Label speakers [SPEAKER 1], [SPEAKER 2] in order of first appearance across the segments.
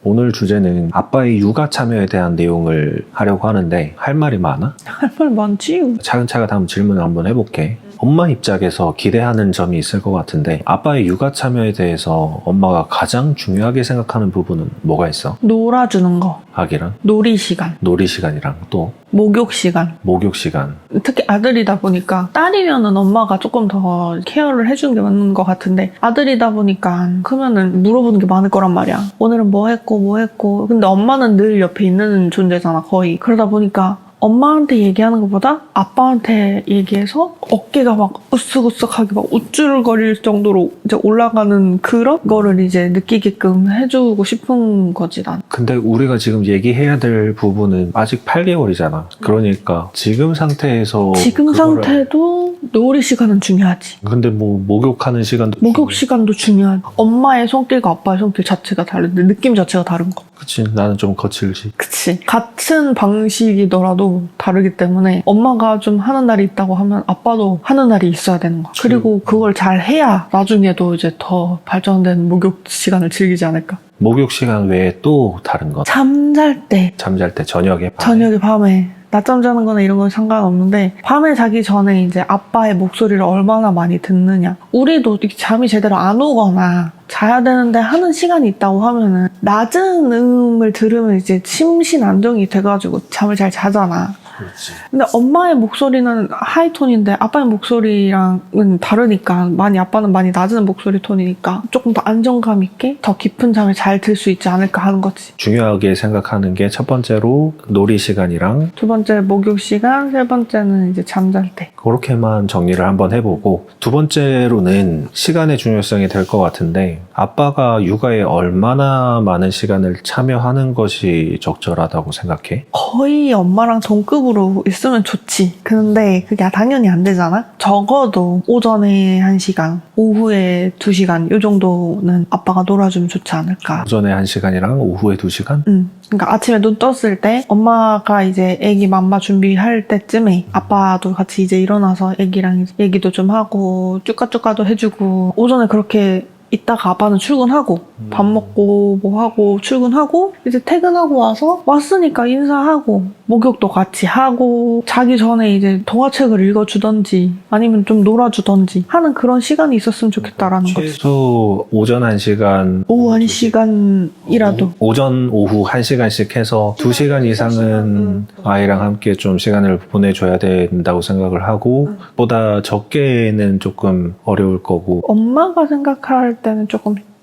[SPEAKER 1] 오늘 주제는 아빠의 육아 참여에 대한 내용을 하려고 하는데 할 말이 많아?
[SPEAKER 2] 할 말 많지.
[SPEAKER 1] 차근차근 한번 질문을 한번 해볼게. 엄마 입장에서 기대하는 점이 있을 것 같은데 아빠의 육아 참여에 대해서 엄마가 가장 중요하게 생각하는 부분은 뭐가 있어?
[SPEAKER 2] 놀아주는 거,
[SPEAKER 1] 아기랑?
[SPEAKER 2] 놀이 시간,
[SPEAKER 1] 놀이 시간이랑 또
[SPEAKER 2] 목욕 시간.
[SPEAKER 1] 목욕 시간.
[SPEAKER 2] 특히 아들이다 보니까 딸이면은 엄마가 조금 더 케어를 해주는 게 맞는 것 같은데 아들이다 보니까 크면은 물어보는 게 많을 거란 말이야. 오늘은 뭐 했고. 근데 엄마는 늘 옆에 있는 존재잖아, 거의. 그러다 보니까 엄마한테 얘기하는 것보다 아빠한테 얘기해서 어깨가 막 으쓱으쓱하게 막 우쭐거릴 정도로 이제 올라가는 그런 거를 이제 느끼게끔 해주고 싶은 거지, 난.
[SPEAKER 1] 근데 우리가 지금 얘기해야 될 부분은 아직 8개월이잖아. 그러니까 지금 상태에서
[SPEAKER 2] 지금
[SPEAKER 1] 그거를-
[SPEAKER 2] 상태도 놀이 시간은 중요하지.
[SPEAKER 1] 근데 뭐 목욕하는 시간도
[SPEAKER 2] 목욕 시간도 중요하지. 엄마의 손길과 아빠의 손길 자체가 다른데 느낌 자체가 다른 거.
[SPEAKER 1] 그치. 나는 좀 거칠지.
[SPEAKER 2] 그치. 같은 방식이더라도 다르기 때문에 엄마가 좀 하는 날이 있다고 하면 아빠도 하는 날이 있어야 되는 거야. 그리고 그걸 잘 해야 나중에도 이제 더 발전된 목욕 시간을 즐기지 않을까.
[SPEAKER 1] 목욕 시간 외에 또 다른 건
[SPEAKER 2] 잠잘 때,
[SPEAKER 1] 잠잘 때 저녁에 밤에.
[SPEAKER 2] 저녁에 밤에 낮잠 자는 거나 이런 건 상관없는데 밤에 자기 전에 이제 아빠의 목소리를 얼마나 많이 듣느냐. 우리도 이렇게 잠이 제대로 안 오거나 자야 되는데 하는 시간이 있다고 하면은 낮은 음을 들으면 이제 심신 안정이 돼가지고 잠을 잘 자잖아.
[SPEAKER 1] 그렇지.
[SPEAKER 2] 근데 엄마의 목소리는 하이톤인데 아빠의 목소리랑은 다르니까 아빠는 많이 낮은 목소리 톤이니까 조금 더 안정감 있게 더 깊은 잠을 잘 들 수 있지 않을까 하는 거지.
[SPEAKER 1] 중요하게 생각하는 게 첫 번째로 놀이 시간이랑
[SPEAKER 2] 두 번째 목욕 시간, 세 번째는 이제 잠잘 때.
[SPEAKER 1] 그렇게만 정리를 한번 해보고 두 번째로는 시간의 중요성이 될 것 같은데 아빠가 육아에 얼마나 많은 시간을 참여하는 것이 적절하다고 생각해?
[SPEAKER 2] 거의 엄마랑 동급으로 있으면 좋지. 근데 그게 당연히 안 되잖아? 적어도 오전에 1시간, 오후에 2시간 이 정도는 아빠가 놀아주면 좋지 않을까.
[SPEAKER 1] 오전에 1시간이랑 오후에 2시간?
[SPEAKER 2] 그러니까 아침에 눈 떴을 때 엄마가 이제 애기 맘마 준비할 때쯤에 아빠도 같이 이제 일어나서 애기랑 얘기도 좀 하고 쭈까쭈까도 해주고 오전에 그렇게 이따가 아빠는 출근하고 밥 먹고 뭐 하고 출근하고 이제 퇴근하고 와서 왔으니까 인사하고 목욕도 같이 하고 자기 전에 이제 동화책을 읽어주던지 아니면 좀 놀아주던지 하는 그런 시간이 있었으면 좋겠다라는 거지.
[SPEAKER 1] 최소 오전 1시간
[SPEAKER 2] 오후 1시간이라도
[SPEAKER 1] 오전 오후 1시간씩 해서 2시간 이상은 아이랑 함께 좀 시간을 보내줘야 된다고 생각을 하고 보다 적게는 조금 어려울 거고
[SPEAKER 2] 엄마가 생각할 때는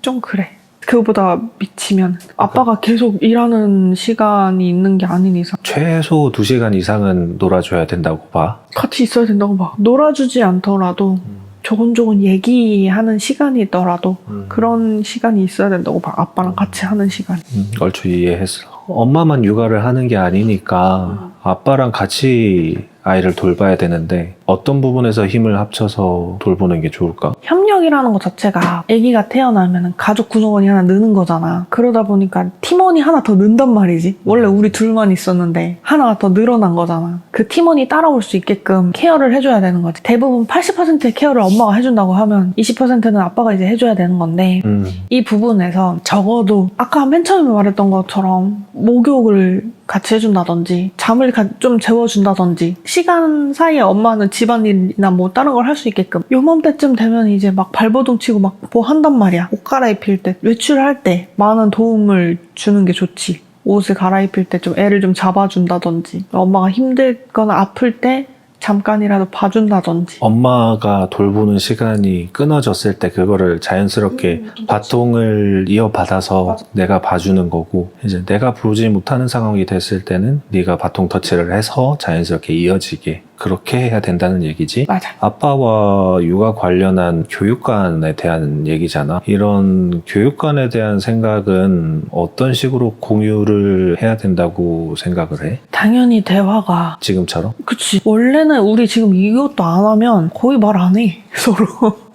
[SPEAKER 2] 좀 그래. 그거보다 미치면 아빠가 계속 일하는 시간이 있는 게 아닌 이상
[SPEAKER 1] 최소 2시간 이상은 놀아줘야 된다고 봐.
[SPEAKER 2] 같이 있어야 된다고 봐. 놀아주지 않더라도 조곤조곤 얘기하는 시간이더라도 그런 시간이 있어야 된다고 봐. 아빠랑 같이 하는 시간.
[SPEAKER 1] 얼추 이해했어. 엄마만 육아를 하는 게 아니니까 아빠랑 같이 아이를 돌봐야 되는데 어떤 부분에서 힘을 합쳐서 돌보는 게 좋을까?
[SPEAKER 2] 협력이라는 것 자체가 아기가 태어나면 가족 구성원이 하나 느는 거잖아. 그러다 보니까 팀원이 하나 더 는단 말이지. 원래 우리 둘만 있었는데 하나가 더 늘어난 거잖아. 그 팀원이 따라올 수 있게끔 케어를 해줘야 되는 거지. 대부분 80%의 케어를 엄마가 해준다고 하면 20%는 아빠가 이제 해줘야 되는 건데 이 부분에서 적어도 아까 맨 처음에 말했던 것처럼 목욕을 같이 해준다든지 잠을 좀 재워준다든지 시간 사이에 엄마는 집안일이나 뭐 다른 걸 할 수 있게끔 요맘때쯤 되면 이제 막 발버둥 치고 막 뭐 한단 말이야. 옷 갈아입힐 때 외출할 때 많은 도움을 주는 게 좋지. 옷을 갈아입힐 때 좀 애를 좀 잡아준다든지 엄마가 힘들거나 아플 때 잠깐이라도 봐준다든지.
[SPEAKER 1] 엄마가 돌보는 시간이 끊어졌을 때 그거를 자연스럽게 바통을 이어받아서 내가 봐주는 거고 이제 내가 보지 못하는 상황이 됐을 때는 네가 바통 터치를 해서 자연스럽게 이어지게 그렇게 해야 된다는 얘기지.
[SPEAKER 2] 맞아.
[SPEAKER 1] 아빠와 육아 관련한 교육관에 대한 얘기잖아. 이런 교육관에 대한 생각은 어떤 식으로 공유를 해야 된다고 생각을 해?
[SPEAKER 2] 당연히 대화가
[SPEAKER 1] 지금처럼?
[SPEAKER 2] 그치. 원래는 우리 지금 이것도 안 하면 거의 말 안 해. 서로.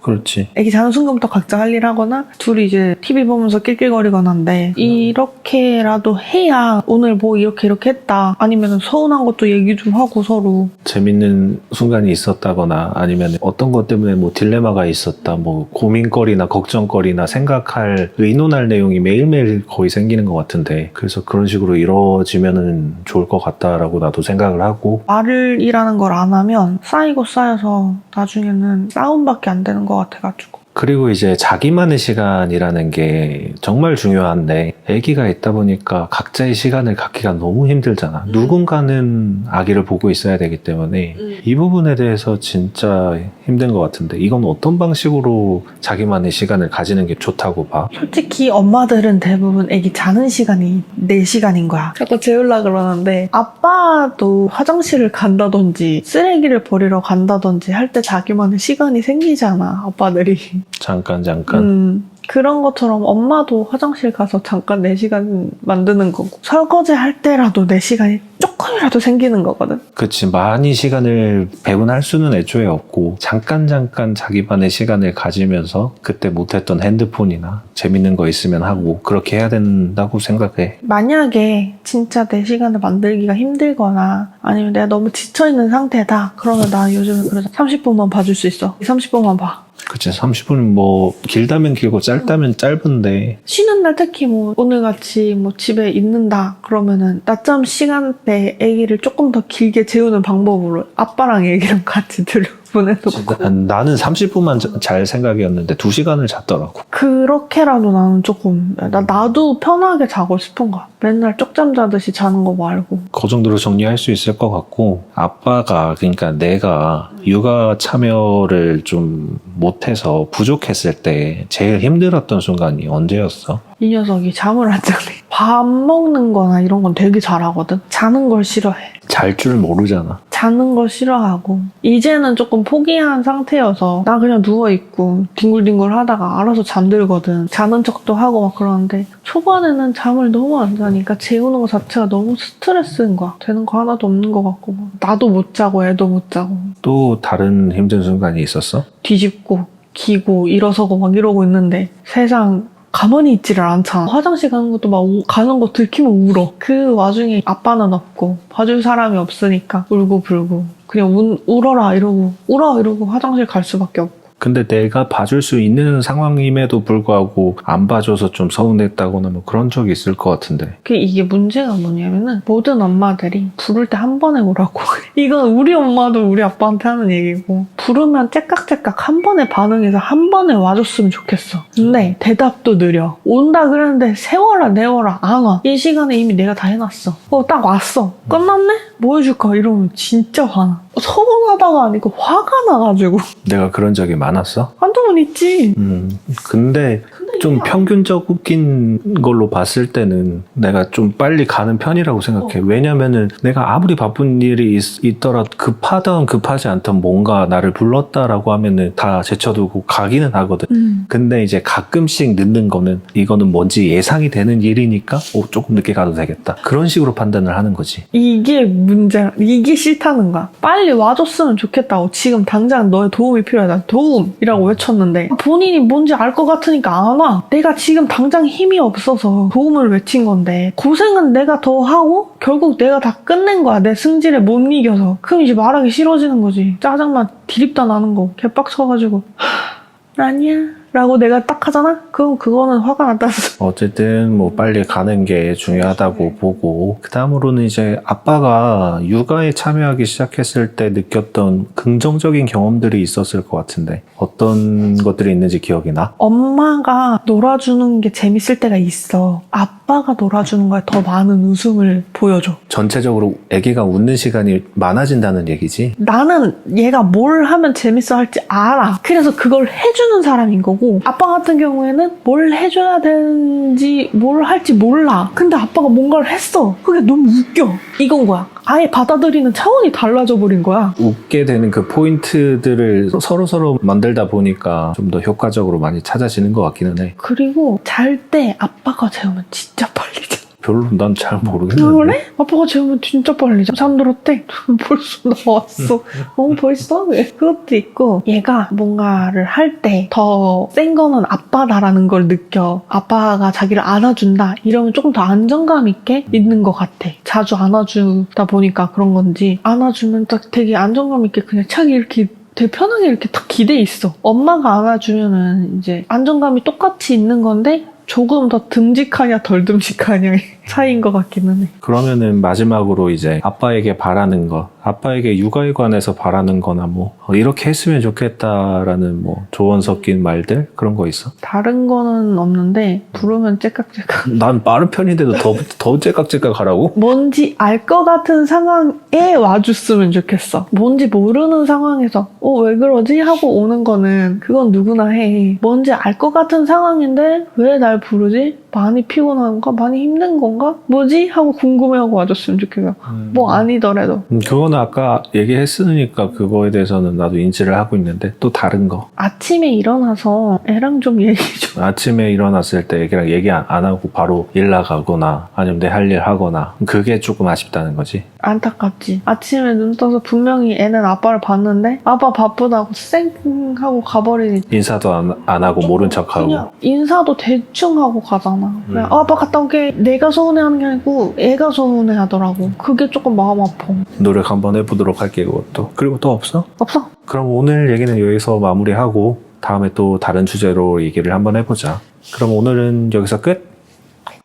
[SPEAKER 1] 그렇지.
[SPEAKER 2] 애기 자는 순간부터 각자 할 일 하거나 둘이 이제 TV 보면서 낄낄거리거나 한데 이렇게라도 해야 오늘 뭐 이렇게 했다 아니면 서운한 것도 얘기 좀 하고 서로
[SPEAKER 1] 재밌는 순간이 있었다거나 아니면 어떤 것 때문에 뭐 딜레마가 있었다, 뭐 고민거리나 걱정거리나 생각할, 의논할 내용이 매일매일 거의 생기는 것 같은데, 그래서 그런 식으로 이루어지면은 좋을 것 같다라고 나도 생각을 하고.
[SPEAKER 2] 말이라는 걸 안 하면 쌓이고 쌓여서 나중에는 싸움밖에 안 되는 것 같아가지고.
[SPEAKER 1] 그리고 이제 자기만의 시간이라는 게 정말 중요한데, 아기가 있다 보니까 각자의 시간을 갖기가 너무 힘들잖아. 누군가는 아기를 보고 있어야 되기 때문에 이 부분에 대해서 진짜 힘든 것 같은데, 이건 어떤 방식으로 자기만의 시간을 가지는 게 좋다고 봐?
[SPEAKER 2] 솔직히 엄마들은 대부분 애기 자는 시간이 내 시간인 거야. 자꾸 재우려 그러는데 아빠도 화장실을 간다든지 쓰레기를 버리러 간다든지 할 때 자기만의 시간이 생기잖아, 아빠들이.
[SPEAKER 1] 잠깐.
[SPEAKER 2] 그런 것처럼 엄마도 화장실 가서 잠깐 내 시간 만드는 거고 설거지 할 때라도 내 시간이 조금이라도 생기는 거거든.
[SPEAKER 1] 그치, 많이 시간을 배분할 수는 애초에 없고 잠깐 자기만의 시간을 가지면서 그때 못했던 핸드폰이나 재밌는 거 있으면 하고 그렇게 해야 된다고 생각해.
[SPEAKER 2] 만약에 진짜 내 시간을 만들기가 힘들거나 아니면 내가 너무 지쳐있는 상태다, 그러면 나 요즘에 그래서 30분만 봐줄 수 있어. 30분만 봐.
[SPEAKER 1] 그치, 30분은 뭐 길다면 길고 짧다면 짧은데.
[SPEAKER 2] 쉬는 날 특히 뭐 오늘같이 뭐 집에 있는다 그러면은 낮잠 시간대 애기를 조금 더 길게 재우는 방법으로 아빠랑 애기랑 같이 보내놓고.
[SPEAKER 1] 나는 30분만 잘 생각이었는데 2시간을 잤더라고.
[SPEAKER 2] 그렇게라도 나는 조금 나도 편하게 자고 싶은 거야. 맨날 쪽잠 자듯이 자는 거 말고.
[SPEAKER 1] 그 정도로 정리할 수 있을 것 같고, 아빠가, 그러니까 내가 육아 참여를 좀 못해서 부족했을 때 제일 힘들었던 순간이 언제였어?
[SPEAKER 2] 이 녀석이 잠을 안 자네. 밥 먹는 거나 이런 건 되게 잘하거든. 자는 걸 싫어해.
[SPEAKER 1] 잘 줄 모르잖아.
[SPEAKER 2] 자는 걸 싫어하고 이제는 조금 포기한 상태여서 나 그냥 누워있고 뒹굴뒹굴 하다가 알아서 잠들거든. 자는 척도 하고 막 그러는데 초반에는 잠을 너무 안 자니까 재우는 거 자체가 너무 스트레스인 거야. 되는 거 하나도 없는 것 같고 나도 못 자고 애도 못 자고.
[SPEAKER 1] 또 다른 힘든 순간이 있었어?
[SPEAKER 2] 뒤집고 기고 일어서고 막 이러고 있는데 세상 가만히 있지를 않잖아. 화장실 가는 것도 막 가는 거 들키면 울어. 그 와중에 아빠는 없고 봐줄 사람이 없으니까 울고 불고 그냥 울어라 이러고 울어 이러고 화장실 갈 수밖에 없고.
[SPEAKER 1] 근데 내가 봐줄 수 있는 상황임에도 불구하고 안 봐줘서 좀 서운했다거나 뭐 그런 적이 있을 것 같은데.
[SPEAKER 2] 이게 문제가 뭐냐면은 모든 엄마들이 부를 때 한 번에 오라고. 이건 우리 엄마도 우리 아빠한테 하는 얘기고, 부르면 째깍째깍 한 번에 반응해서 한 번에 와줬으면 좋겠어. 근데 대답도 느려. 온다 그랬는데 세워라 내워라 안 와. 이 시간에 이미 내가 다 해놨어. 딱 왔어. 끝났네? 뭐 해줄까? 이러면 진짜 화나. 서운하다가 아니고 화가 나가지고.
[SPEAKER 1] 내가 그런 적이 많았어?
[SPEAKER 2] 한두 번 있지.
[SPEAKER 1] 근데 좀 평균적인 걸로 봤을 때는 내가 좀 빨리 가는 편이라고 생각해. 왜냐면은 내가 아무리 바쁜 일이 있더라도 급하든 급하지 않든 뭔가 나를 불렀다라고 하면은 다 제쳐두고 가기는 하거든. 근데 이제 가끔씩 늦는 거는 이거는 뭔지 예상이 되는 일이니까 조금 늦게 가도 되겠다. 그런 식으로 판단을 하는 거지.
[SPEAKER 2] 이게 문제야. 이게 싫다는 거야. 빨리 와줬으면 좋겠다고. 지금 당장 너의 도움이 필요하다. 도움이라고 외쳤는데 본인이 뭔지 알 것 같으니까 안 와. 내가 지금 당장 힘이 없어서 도움을 외친 건데 고생은 내가 더 하고 결국 내가 다 끝낸 거야. 내 승질에 못 이겨서. 그럼 이제 말하기 싫어지는 거지. 짜증만 디립다 나는 거. 개빡쳐가지고 아니야 라고 내가 딱 하잖아? 그럼 그거는 화가 났다는 소리.
[SPEAKER 1] 어쨌든 뭐 빨리 가는 게 중요하다고 보고, 그 다음으로는 이제 아빠가 육아에 참여하기 시작했을 때 느꼈던 긍정적인 경험들이 있었을 것 같은데 어떤 것들이 있는지 기억이 나?
[SPEAKER 2] 엄마가 놀아주는 게 재밌을 때가 있어. 아빠가 놀아주는 거에 더 많은 웃음을 보여줘.
[SPEAKER 1] 전체적으로 아기가 웃는 시간이 많아진다는 얘기지?
[SPEAKER 2] 나는 얘가 뭘 하면 재밌어 할지 알아. 그래서 그걸 해주는 사람인 거고, 아빠 같은 경우에는 뭘 해줘야 되는지 뭘 할지 몰라. 근데 아빠가 뭔가를 했어. 그게 너무 웃겨. 이건 거야. 아예 받아들이는 차원이 달라져 버린 거야.
[SPEAKER 1] 웃게 되는 그 포인트들을 서로 만들다 보니까 좀 더 효과적으로 많이 찾아지는 것 같기는 해.
[SPEAKER 2] 그리고 잘 때 아빠가 재우면 진짜 빨리 자.
[SPEAKER 1] 별로 난 잘 모르겠는데.
[SPEAKER 2] 그래? 아빠가 재우면 진짜 빨리 잠들었대. 벌써 나왔어. 벌써? 왜? 그것도 있고 얘가 뭔가를 할 때 더 센 거는 아빠다라는 걸 느껴. 아빠가 자기를 안아준다 이러면 조금 더 안정감 있게 있는 것 같아. 자주 안아주다 보니까 그런 건지 안아주면 딱 되게 안정감 있게 그냥 착 이렇게 되게 편하게 이렇게 딱 기대 있어. 엄마가 안아주면은 이제 안정감이 똑같이 있는 건데 조금 더 듬직하냐 덜 듬직하냐의 차이인 것 같기는 해.
[SPEAKER 1] 그러면은 마지막으로 이제 아빠에게 바라는 거, 아빠에게 육아에 관해서 바라는 거나 뭐 이렇게 했으면 좋겠다라는 뭐 조언 섞인 말들 그런 거 있어?
[SPEAKER 2] 다른 거는 없는데 부르면 째깍째깍.
[SPEAKER 1] 난 빠른 편인데도 더 째깍째깍 하라고?
[SPEAKER 2] 뭔지 알 것 같은 상황에 와줬으면 좋겠어. 뭔지 모르는 상황에서 왜 그러지? 하고 오는 거는 그건 누구나 해. 뭔지 알 것 같은 상황인데 왜 날 부르지? 많이 피곤한가? 많이 힘든 건가? 뭐지? 하고 궁금해하고 와줬으면 좋겠어. 뭐 아니더라도.
[SPEAKER 1] 그거는 아까 얘기했으니까 그거에 대해서는 나도 인지를 하고 있는데 또 다른 거.
[SPEAKER 2] 아침에 일어나서 애랑 좀 얘기 좀.
[SPEAKER 1] 아침에 일어났을 때 애기랑 얘기 안 하고 바로 일 나가거나 아니면 내 할 일 하거나 그게 조금 아쉽다는 거지.
[SPEAKER 2] 안타깝지. 아침에 눈 떠서 분명히 애는 아빠를 봤는데 아빠 바쁘다고 쌩 하고 가버리니
[SPEAKER 1] 인사도 안 하고 모른 척하고.
[SPEAKER 2] 그냥 인사도 대충 하고 가잖아. 그냥 아빠 갔다 올게. 내가 서운해하는 게 아니고 애가 서운해하더라고. 그게 조금 마음 아파.
[SPEAKER 1] 노력 한번 해보도록 할게 그것도. 그리고 또 없어?
[SPEAKER 2] 없어.
[SPEAKER 1] 그럼 오늘 얘기는 여기서 마무리하고 다음에 또 다른 주제로 얘기를 한번 해보자. 그럼 오늘은 여기서 끝?